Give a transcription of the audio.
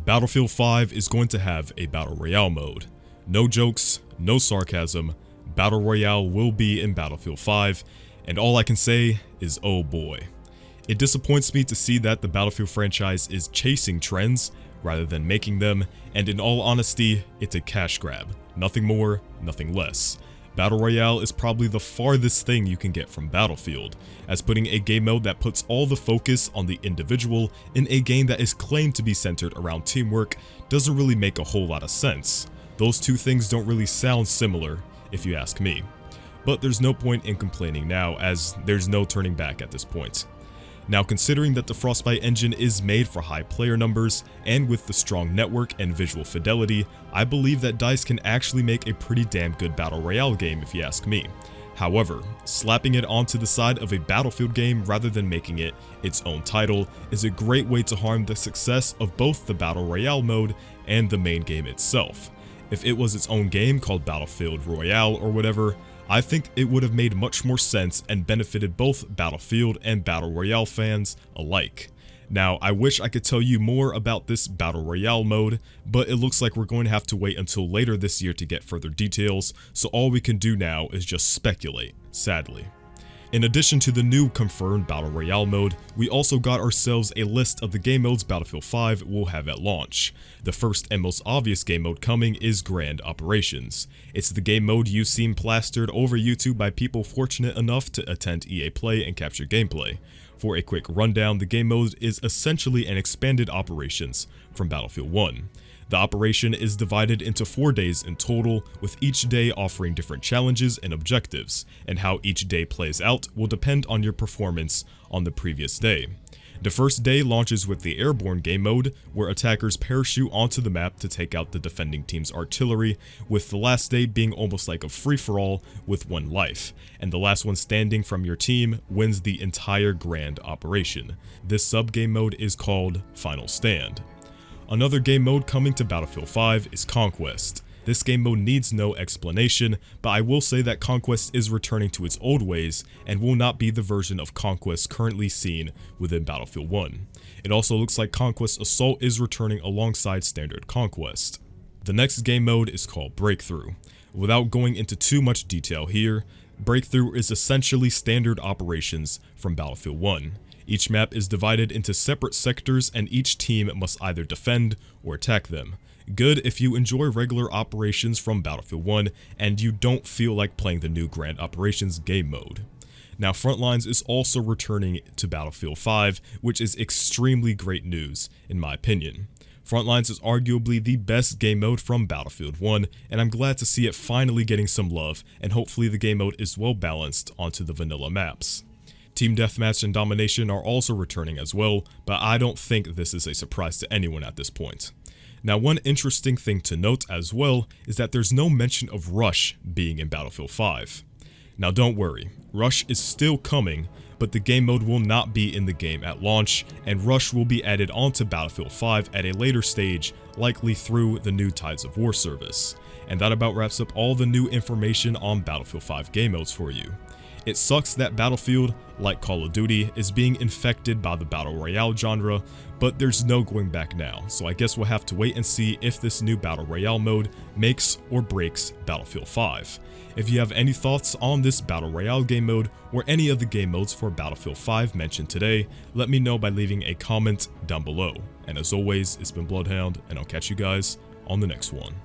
Battlefield 5 is going to have a Battle Royale mode. No jokes, no sarcasm, Battle Royale will be in Battlefield 5, and all I can say is oh boy. It disappoints me to see that the Battlefield franchise is chasing trends rather than making them, and in all honesty, it's a cash grab. Nothing more, nothing less. Battle Royale is probably the farthest thing you can get from Battlefield, as putting a game mode that puts all the focus on the individual in a game that is claimed to be centered around teamwork doesn't really make a whole lot of sense. Those two things don't really sound similar, if you ask me. But there's no point in complaining now, as there's no turning back at this point. Now, considering that the Frostbite engine is made for high player numbers, and with the strong network and visual fidelity, I believe that DICE can actually make a pretty damn good Battle Royale game if you ask me. However, slapping it onto the side of a Battlefield game rather than making it its own title is a great way to harm the success of both the Battle Royale mode and the main game itself. If it was its own game called Battlefield Royale or whatever, I think it would have made much more sense and benefited both Battlefield and Battle Royale fans alike. Now, I wish I could tell you more about this Battle Royale mode, but it looks like we're going to have to wait until later this year to get further details, so all we can do now is just speculate, sadly. In addition to the new confirmed Battle Royale mode, we also got ourselves a list of the game modes Battlefield 5 will have at launch. The first and most obvious game mode coming is Grand Operations. It's the game mode you've seen plastered over YouTube by people fortunate enough to attend EA Play and capture gameplay. For a quick rundown, the game mode is essentially an expanded operations from Battlefield 1. The operation is divided into 4 days in total, with each day offering different challenges and objectives, and how each day plays out will depend on your performance on the previous day. The first day launches with the Airborne game mode, where attackers parachute onto the map to take out the defending team's artillery, with the last day being almost like a free-for-all with 1 life, and the last one standing from your team wins the entire grand operation. This sub-game mode is called Final Stand. Another game mode coming to Battlefield 5 is Conquest. This game mode needs no explanation, but I will say that Conquest is returning to its old ways and will not be the version of Conquest currently seen within Battlefield 1. It also looks like Conquest Assault is returning alongside standard Conquest. The next game mode is called Breakthrough. Without going into too much detail here, Breakthrough is essentially standard operations from Battlefield 1. Each map is divided into separate sectors and each team must either defend or attack them. Good if you enjoy regular operations from Battlefield 1 and you don't feel like playing the new Grand Operations game mode. Now, Frontlines is also returning to Battlefield 5, which is extremely great news in my opinion. Frontlines is arguably the best game mode from Battlefield 1, and I'm glad to see it finally getting some love, and hopefully the game mode is well balanced onto the vanilla maps. Team Deathmatch and Domination are also returning as well, but I don't think this is a surprise to anyone at this point. Now, one interesting thing to note as well is that there's no mention of Rush being in Battlefield 5. Now don't worry, Rush is still coming, but the game mode will not be in the game at launch, and Rush will be added onto Battlefield 5 at a later stage, likely through the new Tides of War service. And that about wraps up all the new information on Battlefield 5 game modes for you. It sucks that Battlefield, like Call of Duty, is being infected by the Battle Royale genre, but there's no going back now, so I guess we'll have to wait and see if this new Battle Royale mode makes or breaks Battlefield 5. If you have any thoughts on this Battle Royale game mode, or any of the game modes for Battlefield 5 mentioned today, let me know by leaving a comment down below. And as always, it's been BloodHound, and I'll catch you guys on the next one.